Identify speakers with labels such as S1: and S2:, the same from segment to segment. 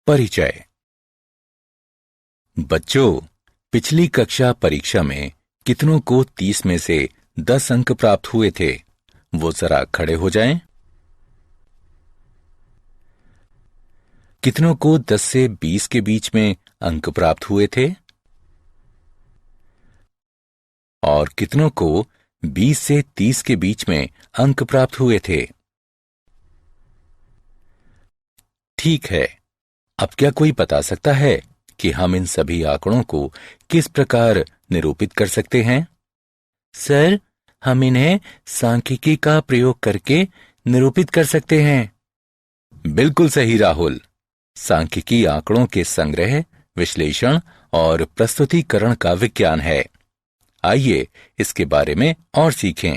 S1: परिचय। बच्चों, पिछली कक्षा परीक्षा में कितनों को 30 में से 10 अंक प्राप्त हुए थे? वो जरा खड़े हो जाएं। कितनों को 10 से 20 के बीच में अंक प्राप्त हुए थे? और कितनों को 20 से 30 के बीच में अंक प्राप्त हुए थे? ठीक है। अब क्या कोई बता सकता है कि हम इन सभी आंकड़ों को किस प्रकार निरूपित कर सकते हैं?
S2: सर, हम इन्हें सांख्यिकी का प्रयोग करके निरूपित कर सकते हैं।
S1: बिल्कुल सही राहुल। सांख्यिकी आंकड़ों के संग्रह, विश्लेषण और प्रस्तुतिकरण का विज्ञान है। आइए इसके बारे में और सीखें।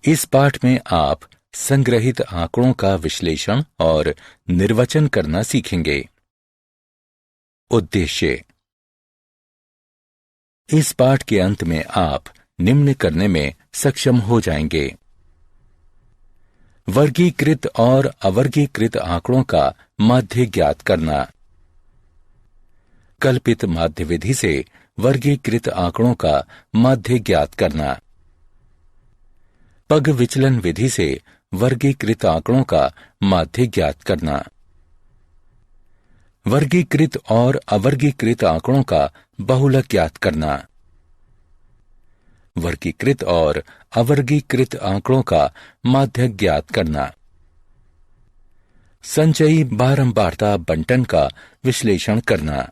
S1: इस पाठ में आप संग्रहित आंकड़ों का विश्लेषण और निर्वचन करना सीखेंगे। उद्देश्य। इस पाठ के अंत में आप निम्न करने में सक्षम हो जाएंगे: वर्गीकृत और अवर्गीकृत आंकड़ों का माध्य ज्ञात करना, कल्पित माध्य विधि से वर्गीकृत आंकड़ों का माध्य ज्ञात करना, पग विचलन विधि से वर्गीकृत आंकड़ों का माध्य ज्ञात करना, वर्गीकृत और अवर्गीकृत आंकड़ों का बहुलक ज्ञात करना, वर्गीकृत और अवर्गीकृत आंकड़ों का माध्य ज्ञात करना, संचयी बारंबारता बंटन का विश्लेषण करना।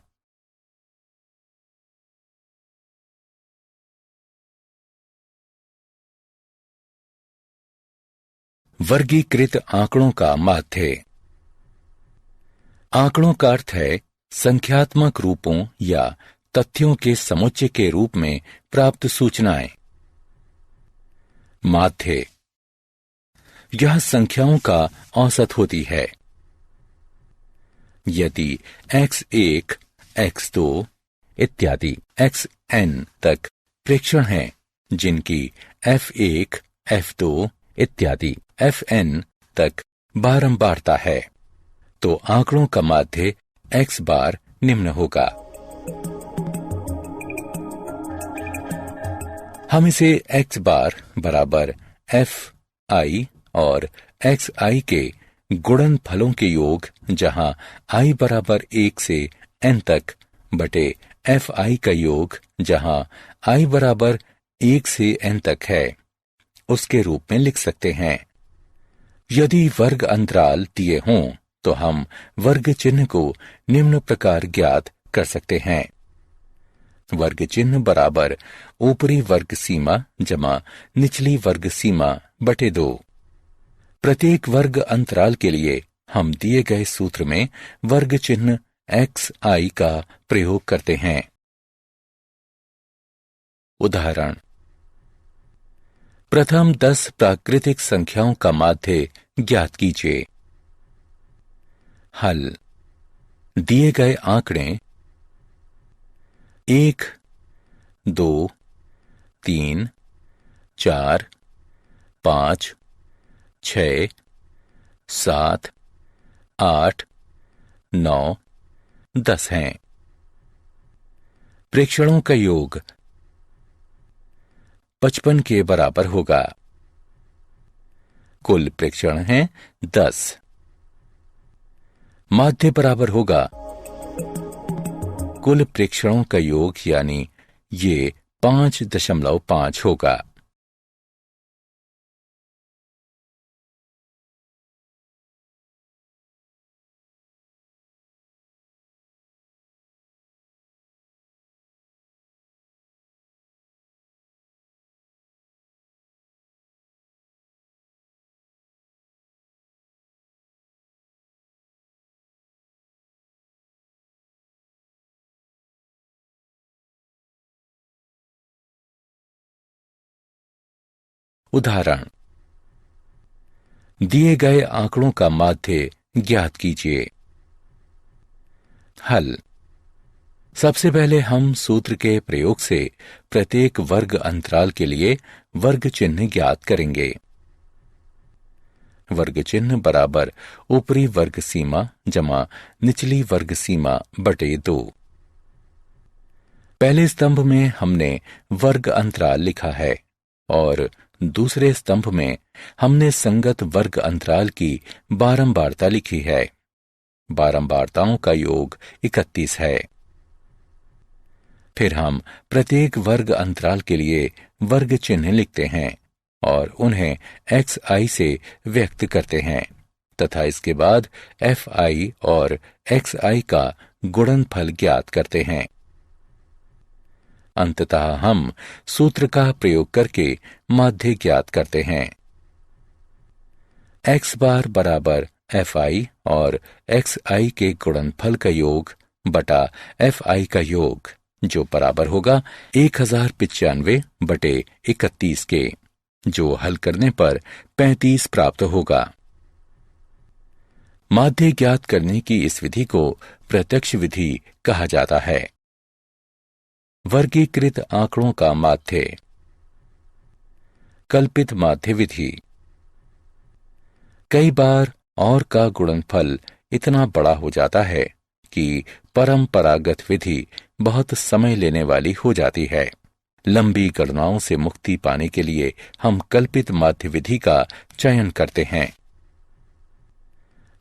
S1: वर्गीकृत आंकड़ों का माध्य। आंकड़ों का अर्थ है संख्यात्मक रूपों या तथ्यों के समुच्चय के रूप में प्राप्त सूचनाएं। माध्य यह संख्याओं का औसत होती है। यदि x1, x2 इत्यादि xn तक प्रेक्षण हैं, जिनकी f1, f2 इत्यादि fn तक बारंबारता है, तो आंकड़ों का माध्य x बार निम्न होगा। हम इसे x बार बराबर fi और xi के गुणनफलों के योग, जहां i बराबर 1 से n तक बटे fi का योग, जहां i बराबर 1 से n तक है, उसके रूप में लिख सकते हैं। यदि वर्ग अंतराल दिए हों तो हम वर्ग चिन्ह को निम्न प्रकार ज्ञात कर सकते हैं: वर्ग चिन्ह बराबर ऊपरी वर्ग सीमा जमा निचली वर्ग सीमा बटे 2। प्रत्येक वर्ग अंतराल के लिए हम दिए गए सूत्र में वर्ग चिन्ह xi का प्रयोग करते हैं। उदाहरण: प्रथम 10 प्राकृतिक संख्याओं का माध्य ज्ञात कीजिए। हल: दिए गए आंकड़े 1, 2, 3, 4, 5, 6, 7, 8, 9, 10 हैं। प्रेक्षणों का योग 55 के बराबर होगा। कुल प्रेक्षण हैं 10। माध्य बराबर होगा कुल प्रेक्षणों का योग, यानी ये 5.5 होगा। उदाहरण: दिए गए आंकड़ों का माध्य ज्ञात कीजिए। हल: सबसे पहले हम सूत्र के प्रयोग से प्रत्येक वर्ग अंतराल के लिए वर्ग चिन्ह ज्ञात करेंगे। वर्ग चिन्ह बराबर ऊपरी वर्ग सीमा जमा निचली वर्ग सीमा बटे 2। पहले स्तंभ में हमने वर्ग अंतराल लिखा है और दूसरे स्तंभ में हमने संगत वर्ग अंतराल की बारंबारता लिखी है। बारंबारताओं का योग 31 है। फिर हम प्रत्येक वर्ग अंतराल के लिए वर्ग चिन्ह लिखते हैं और उन्हें xi से व्यक्त करते हैं तथा इसके बाद fi और xi का गुणनफल ज्ञात करते हैं। अंततः हम सूत्र का प्रयोग करके माध्य ज्ञात करते हैं। x बार बराबर fi और xi के गुणनफल का योग बटा fi का योग, जो बराबर होगा 1095 बटे 31 के, जो हल करने पर 35 प्राप्त होगा। माध्य ज्ञात करने की इस विधि को प्रत्यक्ष विधि कहा जाता है। वर्गीकृत आंकड़ों का माध्य। कल्पित माध्य विधि। कई बार और का गुणनफल इतना बड़ा हो जाता है कि परंपरागत विधि बहुत समय लेने वाली हो जाती है। लंबी गणनाओं से मुक्ति पाने के लिए हम कल्पित माध्य विधि का चयन करते हैं।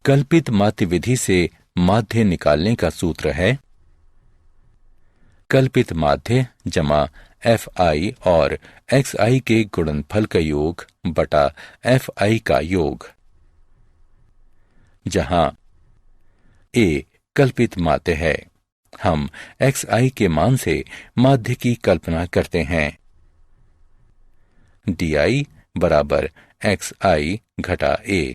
S1: कल्पित माध्य विधि से माध्य निकालने का सूत्र है कल्पित माध्य जमा fi और xi के गुणनफल का योग बटा fi का योग, जहां a कल्पित माध्य है। हम xi के मान से माध्य की कल्पना करते हैं। di बराबर xi घटा a।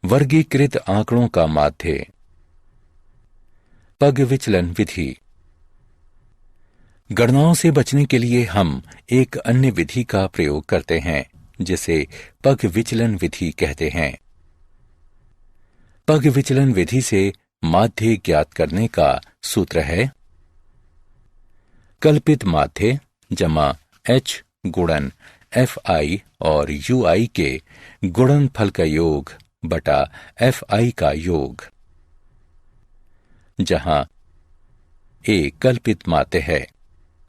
S1: वर्गीकृत आंकड़ों का माध्य। पग विचलन विधि। गणनाओं से बचने के लिए हम एक अन्य विधि का प्रयोग करते हैं जिसे पग विचलन विधि कहते हैं। पग विचलन विधि से माध्य ज्ञात करने का सूत्र है कल्पित माध्य जमा h गुणन fi और ui के गुणनफल का योग बटा fi का योग, जहां a कल्पित माध्य है।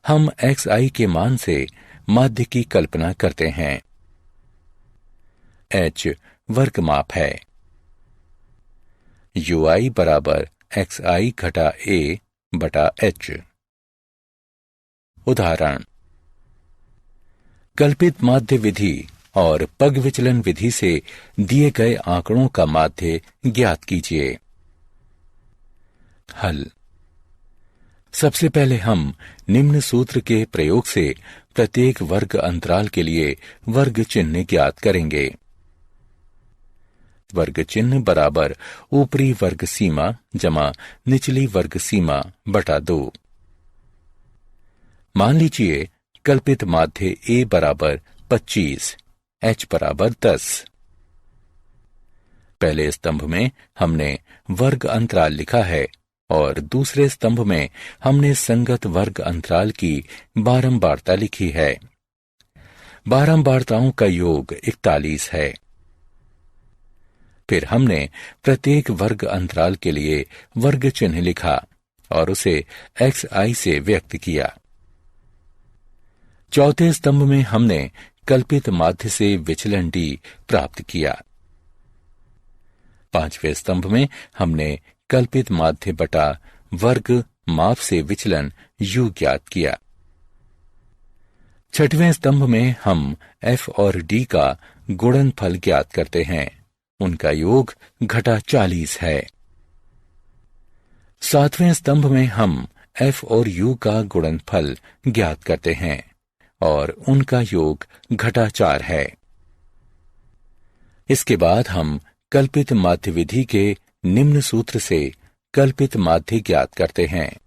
S1: हम xi के मान से माध्य की कल्पना करते हैं। h वर्ग माप है। ui बराबर xi घटा a बटा h। उदाहरण। कल्पित माध्य विधि और पग विचलन विधि से दिए गए आंकड़ों का माध्य ज्ञात कीजिए। हल। सबसे पहले हम निम्न सूत्र के प्रयोग से प्रत्येक वर्ग अंतराल के लिए वर्ग चिन्ह ज्ञात करेंगे। वर्ग चिन्ह बराबर ऊपरी वर्ग सीमा जमा निचली वर्ग सीमा बटा 2। मान लीजिए कल्पित माध्य a बराबर 25, h बराबर 10। पहले स्तंभ में हमने वर्ग अंतराल लिखा है और दूसरे स्तंभ में हमने संगत वर्ग अंतराल की बारंबारता लिखी है। बारंबारताओं का योग 41 है। फिर हमने प्रत्येक वर्ग अंतराल के लिए वर्ग चिन्ह लिखा और उसे xi से व्यक्त किया। चौथे स्तंभ में हमने कल्पित माध्य से विचलन d प्राप्त किया। पांचवें स्तंभ में हमने कल्पित माध्य बटा वर्ग माप से विचलन u ज्ञात किया। छठवें स्तंभ में हम f और d का गुणनफल ज्ञात करते हैं। उनका योग घटा 40 है। सातवें स्तंभ में हम f और u का गुणनफल ज्ञात करते हैं और उनका योग घटा 4 है। इसके बाद हम कल्पित माध्य विधि के निम्न सूत्र से कल्पित माध्य ज्ञात करते हैं।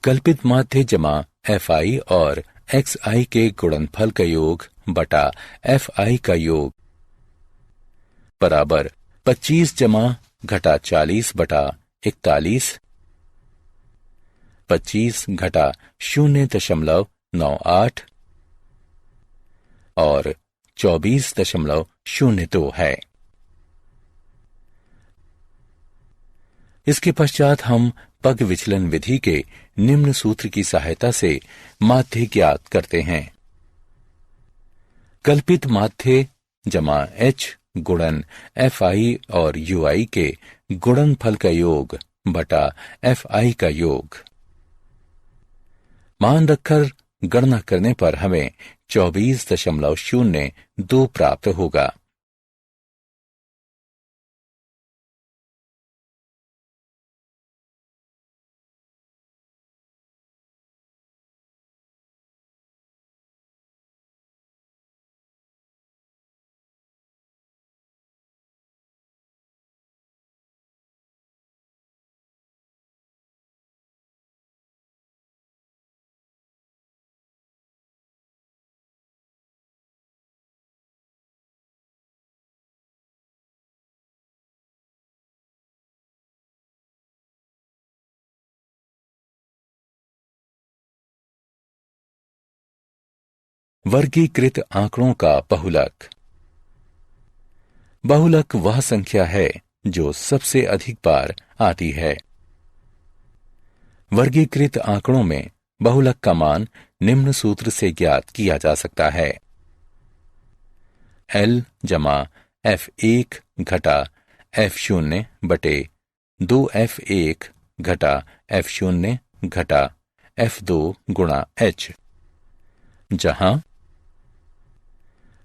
S1: कल्पित माध्य जमा fi और xi के गुणनफल का योग बटा fi का योग बराबर 25 जमा घटा 40 बटा 41, 25 घटा 0.98 और 24.02 है। इसके पश्चात हम पग विचलन विधि के निम्न सूत्र की सहायता से माध्य ज्ञात करते हैं। कल्पित माध्य जमा h गुणन fi और ui के गुणनफल का योग बटा fi का योग। मान रखकर गणना करने पर हमें 24.02 प्राप्त होगा। वर्गीकृत आंकड़ों का बहुलक। बहुलक वह संख्या है जो सबसे अधिक बार आती है। वर्गीकृत आंकड़ों में बहुलक का मान निम्न सूत्र से ज्ञात किया जा सकता है। L जमा F1 घटा F0 बटे 2F1 घटा F0 घटा F2 गुणा H, जहां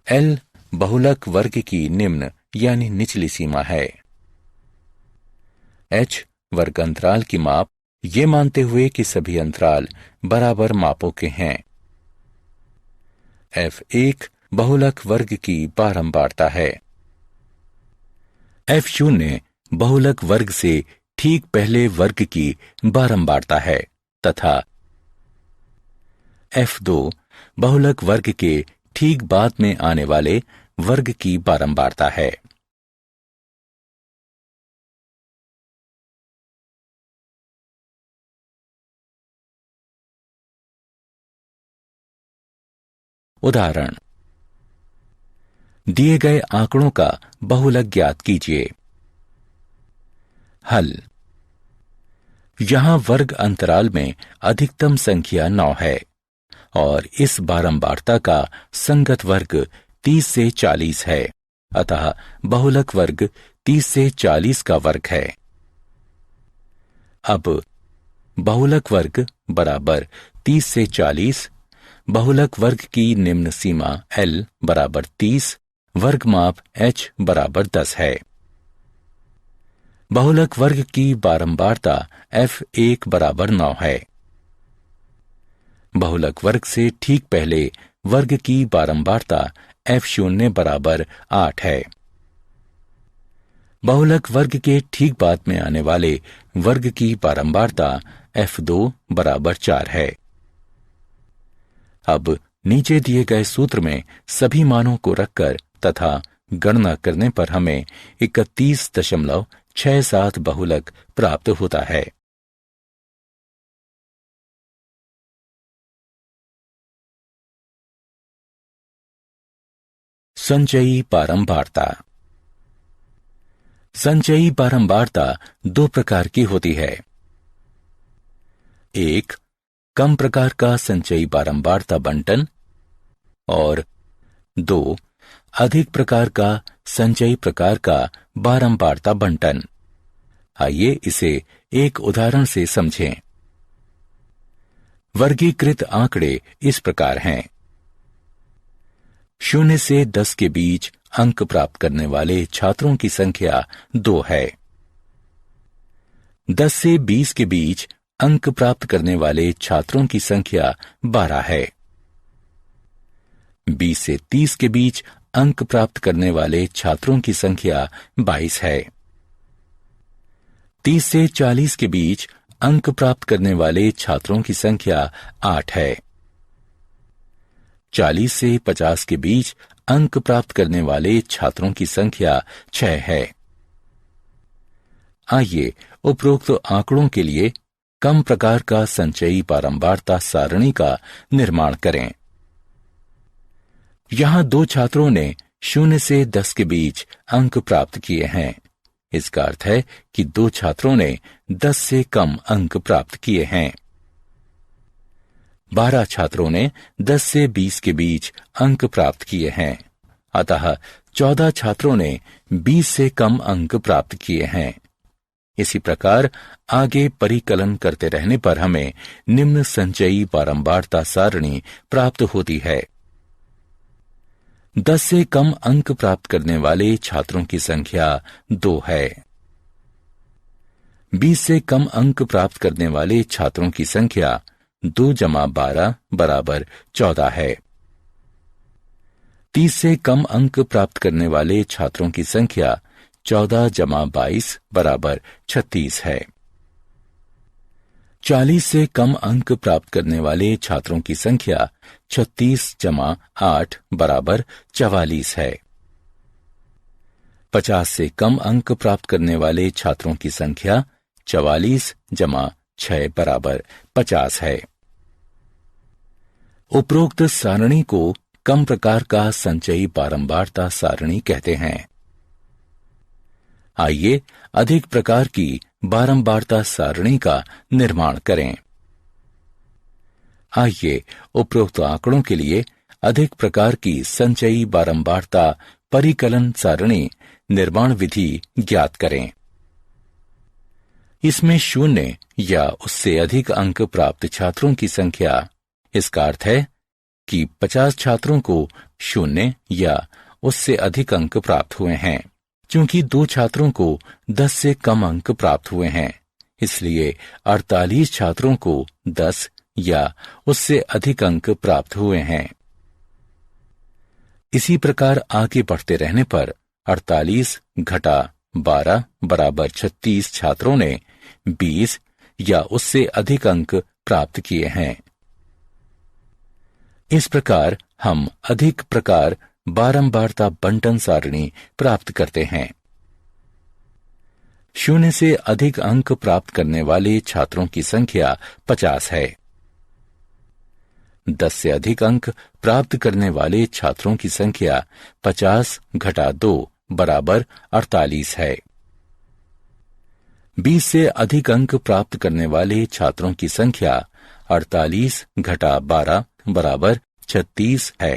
S1: L बहुलक वर्ग की निम्न यानी निचली सीमा है। H वर्ग अंतराल की माप, ये मानते हुए कि सभी अंतराल बराबर मापों के हैं। F1 बहुलक वर्ग की बारंबारता है। F0 बहुलक वर्ग से ठीक पहले वर्ग की बारंबारता है तथा F2 बहुलक वर्ग के ठीक बाद में आने वाले वर्ग की बारंबारता है। उदाहरण, दिए गए आंकड़ों का बहुलक ज्ञात कीजिए। हल। यहां वर्ग अंतराल में अधिकतम संख्या 9 है और इस बारंबारता का संगत वर्ग 30 से 40 है, अतः बहुलक वर्ग 30 से 40 का वर्ग है। अब बहुलक वर्ग बराबर 30 से 40, बहुलक वर्ग की निम्न सीमा L बराबर 30, वर्ग माप H बराबर 10 है। बहुलक वर्ग की बारंबारता F1 बराबर 9 है। बहुलक वर्ग से ठीक पहले वर्ग की बारंबारता F0 बराबर 8 है। बहुलक वर्ग के ठीक बाद में आने वाले वर्ग की बारंबारता F2 बराबर 4 है। अब नीचे दिए गए सूत्र में सभी मानों को रखकर तथा गणना करने पर हमें 31.67 बहुलक प्राप्त होता है। संचयी बारंबारता। संचयी बारंबारता 2 प्रकार की होती है। 1. कम प्रकार का संचयी बारंबारता बंटन और 2. अधिक प्रकार का संचयी प्रकार का बारंबारता बंटन। आइए इसे एक उदाहरण से समझें। वर्गीकृत आंकड़े इस प्रकार हैं। 0 से 10 के बीच अंक प्राप्त करने वाले छात्रों की संख्या 2 है। 10 से 20 के बीच अंक प्राप्त करने वाले छात्रों की संख्या 12 है। 20 से 30 के बीच अंक प्राप्त करने वाले छात्रों की संख्या 22 है। 30 से 40 के बीच अंक प्राप्त करने वाले छात्रों की संख्या 8 है। 40 से 50 के बीच अंक प्राप्त करने वाले छात्रों की संख्या 6 है। आइए उपरोक्त आंकड़ों के लिए कम प्रकार का संचयी बारंबारता सारणी का निर्माण करें। यहाँ 2 छात्रों ने 0 से 10 के बीच अंक प्राप्त किए हैं। इसका अर्थ है कि 2 छात्रों ने 10 से कम अंक प्राप्त किए हैं। 12 छात्रों ने 10 से 20 के बीच अंक प्राप्त किए हैं। अतः 14 छात्रों ने 20 से कम अंक प्राप्त किए हैं। इसी प्रकार आगे परिकलन करते रहने पर हमें निम्न संचयी बारंबारता सारणी प्राप्त होती है। 10 से कम अंक प्राप्त करने वाले छात्रों की संख्या 2 है। 20 से कम अंक प्राप्त करने वाले छात्रों की संख्या 2 जमा 12 बराबर 14 है। 30 से कम अंक प्राप्त करने वाले छात्रों की संख्या 14 जमा 22 बराबर 36 है। 40 से कम अंक प्राप्त करने वाले छात्रों की संख्या 36 जमा 8 बराबर 44 है। 50 से कम अंक प्राप्त करने वाले छात्रों की संख्या 44 जमा 6 बराबर 50 है। उपरोक्त सारणी को कम प्रकार का संचयी बारंबारता सारणी कहते हैं। आइए अधिक प्रकार की बारंबारता सारणी का निर्माण करें। आइए उपरोक्त आंकड़ों के लिए अधिक प्रकार की संचयी बारंबारता परिकलन सारणी निर्माण विधि ज्ञात करें। इसमें 0 या उससे अधिक अंक प्राप्त छात्रों की संख्या, इसका अर्थ है कि 50 छात्रों को 0 या उससे अधिक अंक प्राप्त हुए हैं। क्योंकि 2 छात्रों को 10 से कम अंक प्राप्त हुए हैं, इसलिए 48 छात्रों को 10 या उससे अधिक अंक प्राप्त हुए हैं। इसी प्रकार आगे बढ़ते रहने पर 48 घटा 12 बराबर 36 छात्रों ने 20 या उससे अधिक अंक प्राप्त किए हैं। इस प्रकार हम अधिक प्रकार बारंबारता बंटन सारणी प्राप्त करते हैं। 0 से अधिक अंक प्राप्त करने वाले छात्रों की संख्या 50 है। 10 से अधिक अंक प्राप्त करने वाले छात्रों की संख्या 50 घटा 2 बराबर 48 है। 20 से अधिक अंक प्राप्त करने वाले छात्रों की संख्या 48 घटा 12 बराबर 36 है।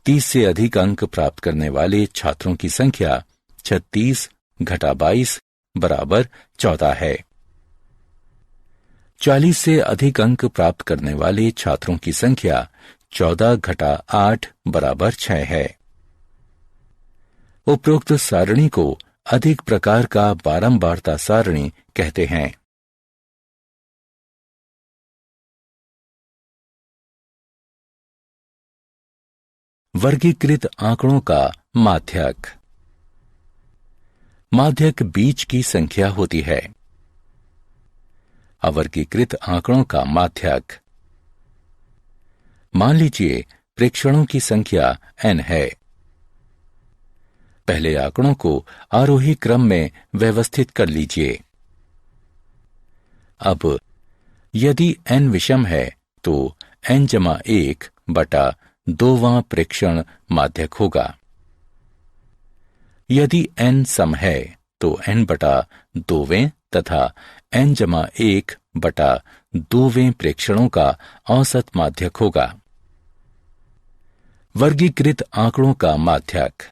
S1: 30 से अधिक अंक प्राप्त करने वाले छात्रों की संख्या 36 घटा 22 बराबर 14 है। 40 से अधिक अंक प्राप्त करने वाले छात्रों की संख्या 14 घटा 8 बराबर 6 है। उपरोक्त सारणी को अधिक प्रकार का बारंबारता सारणी कहते हैं। वर्गीकृत आंकड़ों का माध्यक। माध्यक बीज की संख्या होती है। अवर्गीकृत आंकड़ों का माध्यक। मान लीजिए प्रेक्षणों की संख्या n है। पहले आंकड़ों को आरोही क्रम में व्यवस्थित कर लीजिए। अब यदि n विषम है तो n जमा 1 बटा 2वां प्रेक्षण माध्यक होगा। यदि n सम है तो n बटा 2वें तथा n जमा 1 बटा 2वें प्रेक्षणों का औसत माध्यक होगा। वर्गीकृत आंकड़ों का माध्यक।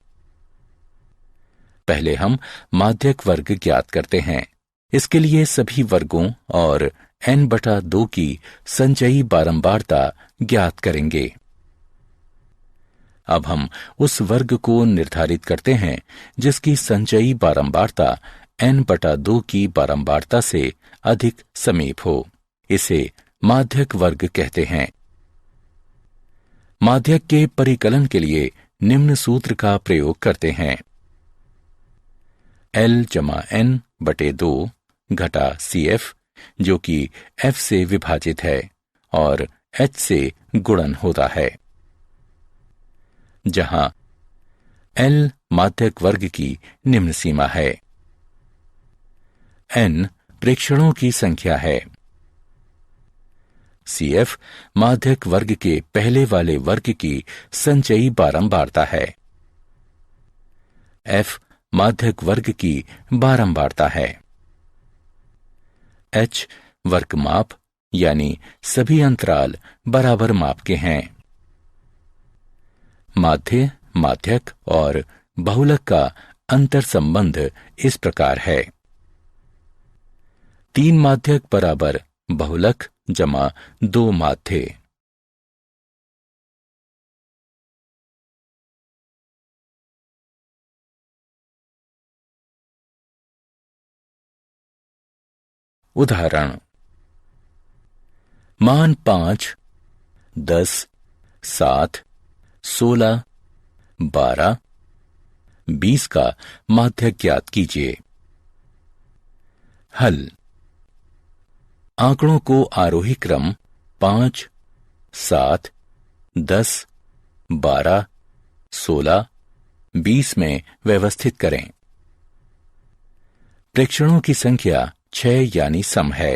S1: पहले हम माध्यक वर्ग ज्ञात करते हैं। इसके लिए सभी वर्गों और n बटा 2 की संचयी बारंबारता ज्ञात करेंगे। अब हम उस वर्ग को निर्धारित करते हैं जिसकी संचयी बारंबारता n बटा 2 की बारंबारता से अधिक समीप हो। इसे माध्यक वर्ग कहते हैं। माध्यक के परिकलन के लिए निम्न सूत्र का प्रयोग करते हैं। L जमा n बटे 2 घटा CF जो कि F से विभाजित है और H से गुणन होता है, जहां L माध्यक वर्ग की निम्न सीमा है। N प्रेक्षणों की संख्या है। CF माध्यक वर्ग के पहले वाले वर्ग की संचयी बारंबारता है। F माध्यक वर्ग की बारंबारता है। H वर्ग माप यानी सभी अंतराल बराबर माप के हैं। माध्य, माध्यक और बहुलक का अंतर संबंध इस प्रकार है। 3 माध्यक बराबर बहुलक जमा 2 माध्य। उदाहरण: मान 5, 10, 7, 16, 12, 20 का माध्यक ज्ञात कीजिए। हल: आंकड़ों को आरोही क्रम 5, 7, 10, 12, 16, 20 में व्यवस्थित करें। प्रेक्षणों की संख्या 6 यानी सम है,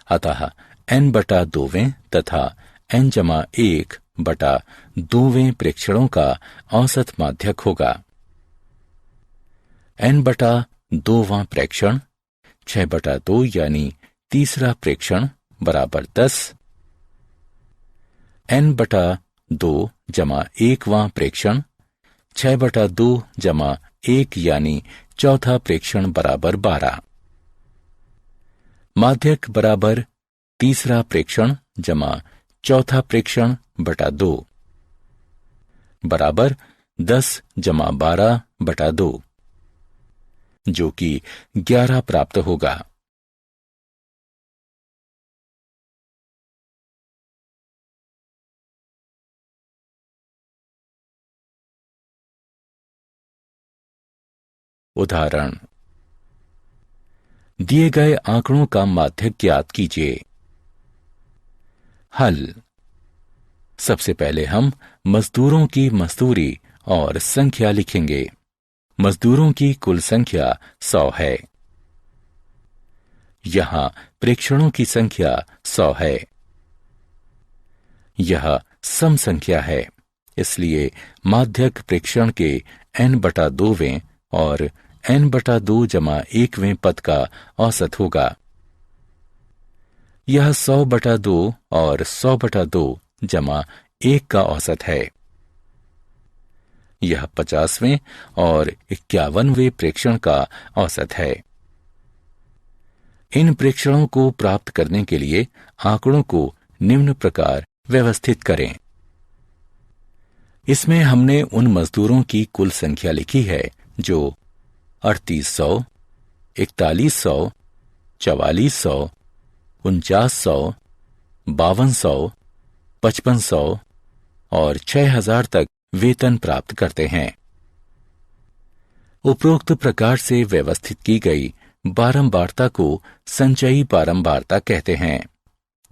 S1: अतः n बटा 2वें तथा n जमा 1 बटा 2वें प्रेक्षणों का औसत माध्यक होगा। n बटा 2वां प्रेक्षण 6 बटा 2 यानी तीसरा प्रेक्षण बराबर 10। n बटा 2 जमा 1वां प्रेक्षण 6 बटा 2 जमा 1 यानी चौथा प्रेक्षण बराबर 12। माध्यक बराबर तीसरा प्रेक्षण जमा चौथा प्रेक्षण बटा 2 बराबर 10 जमा 12 बटा 2, जो कि 11 प्राप्त होगा। उदाहरण: दिए गए आंकड़ों का माध्यक ज्ञात कीजिए। हल: सबसे पहले हम मजदूरों की मजदूरी और संख्या लिखेंगे। मजदूरों की कुल संख्या 100 है। यहां प्रेक्षणों की संख्या 100 है। यह सम संख्या है, इसलिए माध्यक प्रेक्षण के n बटा 2वें और n बटा 2 जमा 1वें पद का औसत होगा। यह 100 बटा 2 और 100 बटा 2 जमा 1 का औसत है। यह 50वें और 51वें प्रेक्षण का औसत है। इन प्रेक्षणों को प्राप्त करने के लिए आंकड़ों को निम्न प्रकार व्यवस्थित करें। इसमें हमने उन मजदूरों की कुल संख्या लिखी है जो 3800, 4100, 4400, 4900, 5200, 5500 और 6000 तक वेतन प्राप्त करते हैं। उपरोक्त प्रकार से व्यवस्थित की गई बारंबारता को संचयी बारंबारता कहते हैं।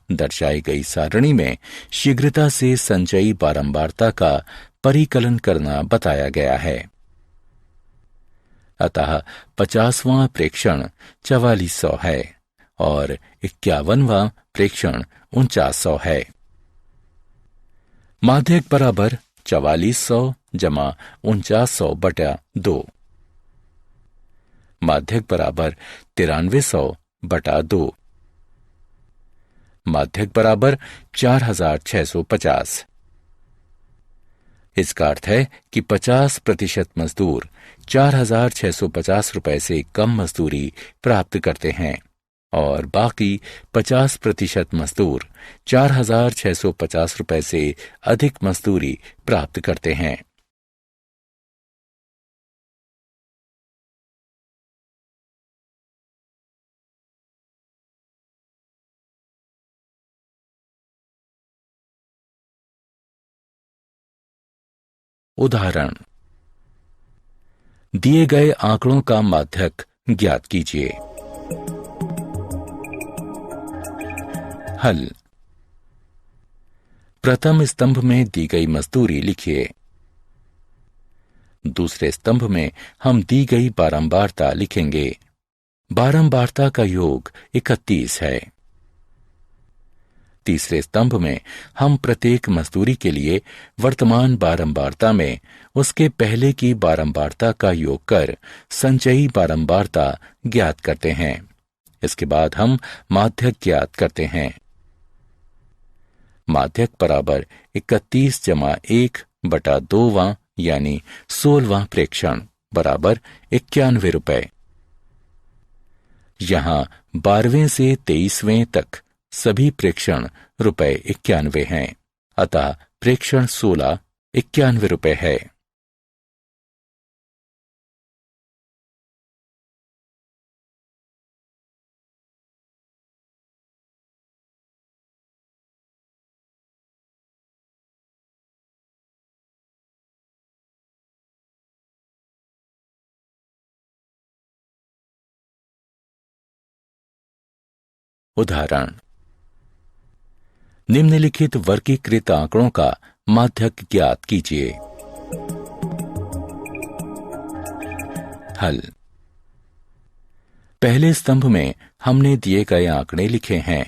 S1: दर्शाई गई सारणी में शीघ्रता से संचयी बारंबारता का परिकलन करना बताया गया है। अतः 50वां प्रेक्षण 4400 है और 51वां प्रेक्षण 4900 है। माध्यक बराबर 4400 जमा 4900 बटा 2। माध्यक बराबर 9300 बटा 2। माध्यक बराबर 4650। इसका अर्थ है कि 50% मजदूर 4650 रुपए से कम मजदूरी प्राप्त करते हैं और बाकी 50% मजदूर 4650 रुपए से अधिक मजदूरी प्राप्त करते हैं। उदाहरण: दिए गए आंकड़ों का माध्यक ज्ञात कीजिए। हल: प्रथम स्तंभ में दी गई मजदूरी लिखिए। दूसरे स्तंभ में हम दी गई बारंबारता लिखेंगे। बारंबारता का योग 31 है। तीसरे स्तंभ में हम प्रत्येक मजदूरी के लिए वर्तमान बारंबारता में उसके पहले की बारंबारता का योग कर संचयी बारंबारता ज्ञात करते हैं। इसके बाद हम माध्यक ज्ञात करते हैं। माध्यक बराबर 31 जमा 1/2वां यानी 16वां प्रेक्षण बराबर 91 रुपए। यहां 12वें से 23वें तक सभी प्रेक्षण रुपए 91 हैं, अतः प्रेक्षण 16 91 रुपए है। उदाहरण, निम्नलिखित वर्गीकृत आंकड़ों का माध्यक ज्ञात कीजिए। हल। पहले स्तंभ में हमने दिए गए आंकड़े लिखे हैं।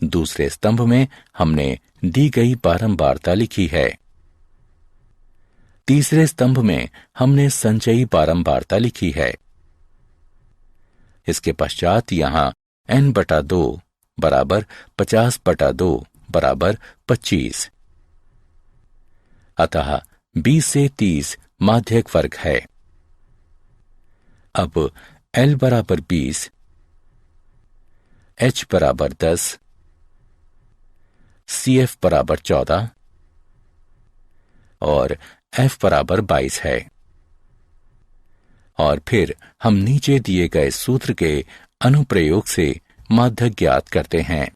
S1: दूसरे स्तंभ में हमने दी गई बारंबारता लिखी है। तीसरे स्तंभ में हमने संचयी बारंबारता लिखी है। इसके पश्चात यहां n/2 बराबर 50/2 बराबर 25, अतः 20 से 30 माध्यक वर्ग है। अब L बराबर 20, H बराबर 10, CF बराबर 14 और F बराबर 22 है। और फिर हम नीचे दिए गए सूत्र के अनुप्रयोग से माध्यक ज्ञात करते हैं।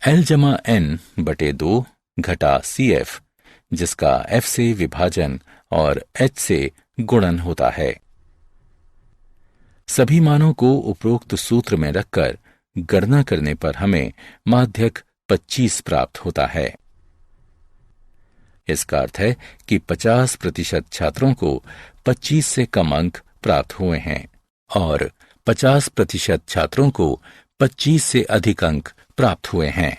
S1: L जमा n/2 घटा CF, जिसका F से विभाजन और H से गुणन होता है। सभी मानों को उपरोक्त सूत्र में रखकर गणना करने पर हमें माध्यक 25 प्राप्त होता है। इसका अर्थ है कि 50% छात्रों को 25 से कम अंक प्राप्त हुए हैं और 50% छात्रों को 25 से अधिक अंक प्राप्त हुए हैं।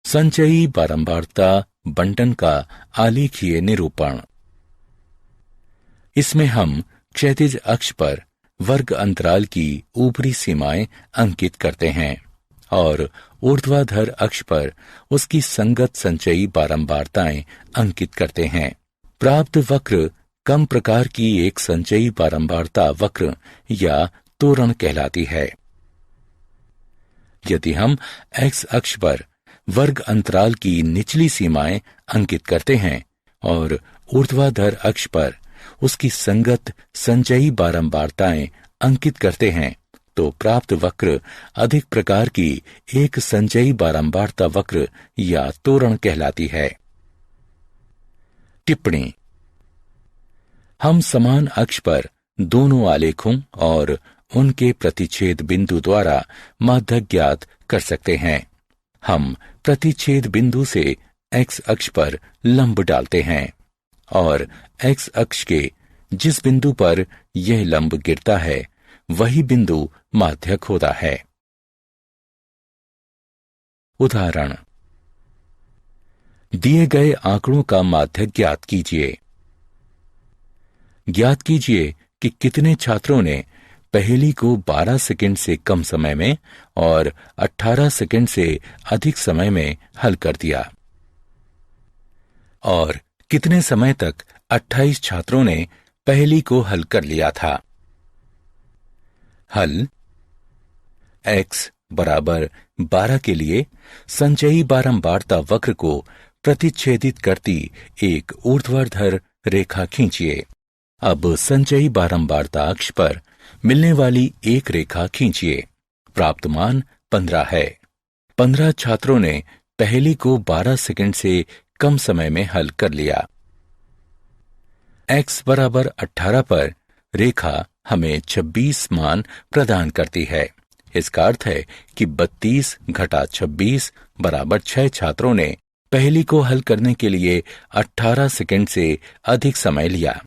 S1: संचयी बारंबारता बंटन का आलेखीय निरूपण। इसमें हम क्षैतिज अक्ष पर वर्ग अंतराल की ऊपरी सीमाएं अंकित करते हैं और ऊर्ध्वाधर अक्ष पर उसकी संगत संचयी बारंबारताएं अंकित करते हैं। प्राप्त वक्र कम प्रकार की एक संचयी बारंबारता वक्र या तोरण कहलाती है। यदि हम एक्स अक्ष पर वर्ग अंतराल की निचली सीमाएं अंकित करते हैं और ऊर्ध्वाधर अक्ष पर उसकी संगत संचयी बारंबारताएं अंकित करते हैं, तो प्राप्त वक्र अधिक प्रकार की एक संचयी बारंबारता वक्र या तोरण कहलाती है। टिप्पणी। हम समान अक्ष पर दोनों आलेखों और उनके प्रतिच्छेद बिंदु द्वारा माध्यक ज्ञात कर सकते हैं। हम प्रतिच्छेद बिंदु से एक्स अक्ष पर लंब डालते हैं और एक्स अक्ष के जिस बिंदु पर यह लंब गिरता है वही बिंदु माध्यक होता है। उदाहरण, दिए गए आंकड़ों का माध्यक ज्ञात कीजिए। ज्ञात कीजिए कि कितने छात्रों ने पहेली को 12 सेकंड से कम समय में और 18 सेकंड से अधिक समय में हल कर दिया और कितने समय तक 28 छात्रों ने पहेली को हल कर लिया था। हल। x बराबर 12 के लिए संचयी बारंबारता वक्र को प्रतिच्छेदित करती एक ऊर्ध्वाधर रेखा खींचिए। अब संचयी बारंबारता अक्ष पर मिलने वाली एक रेखा खींचिए। प्राप्त मान 15 है। 15 छात्रों ने पहेली को 12 सेकंड से कम समय में हल कर लिया। x बराबर 18 पर रेखा हमें 26 मान प्रदान करती है। इसका अर्थ है कि 32 घटा 26 बराबर 6 छात्रों ने पहेली को हल करने के लिए 18 सेकंड से अधिक समय लिया।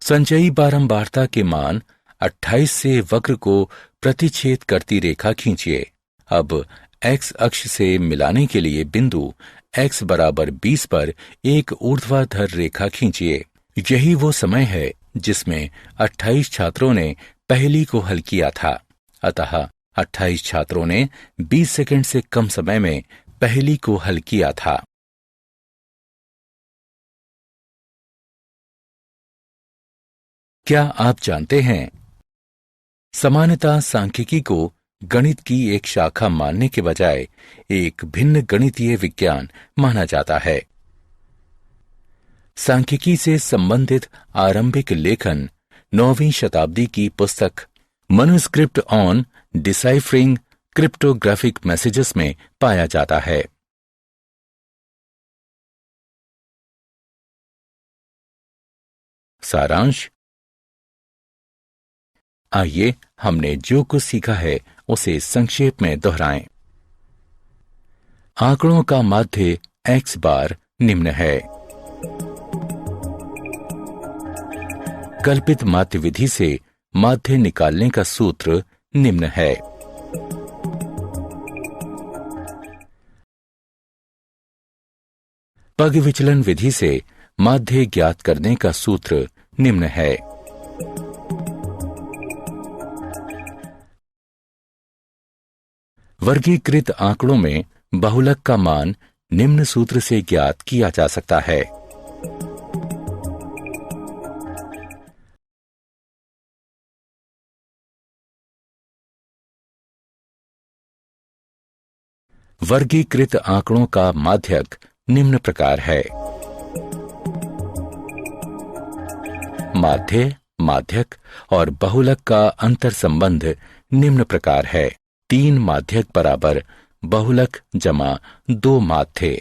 S1: संचयी बारंबारता के मान 28 से वक्र को प्रतिच्छेद करती रेखा खींचिए। अब x अक्ष से मिलाने के लिए बिंदु x बराबर 20 पर एक ऊर्ध्वाधर रेखा खींचिए। यही वो समय है जिसमें 28 छात्रों ने पहेली को हल किया था। अतः 28 छात्रों ने 20 सेकंड से कम समय में पहेली को हल किया था। क्या आप जानते हैं, सामान्यतः सांख्यिकी को गणित की एक शाखा मानने के बजाय एक भिन्न गणितीय विज्ञान माना जाता है। सांख्यिकी से संबंधित आरंभिक लेखन 9वीं शताब्दी की पुस्तक manuscript on deciphering cryptographic messages में पाया जाता है। सारांश। आइए हमने जो कुछ सीखा है उसे संक्षेप में दोहराएं। आंकड़ों का माध्य x बार निम्न है। कल्पित माध्य विधि से माध्य निकालने का सूत्र निम्न है। पग विचलन विधि से माध्य ज्ञात करने का सूत्र निम्न है। वर्गीकृत आंकड़ों में बहुलक का मान निम्न सूत्र से ज्ञात किया जा सकता है। वर्गीकृत आंकड़ों का माध्यक निम्न प्रकार है। माध्य, माध्यक और बहुलक का अंतर संबंध निम्न प्रकार है। 3 माध्यक बराबर बहुलक जमा 2 माध्य।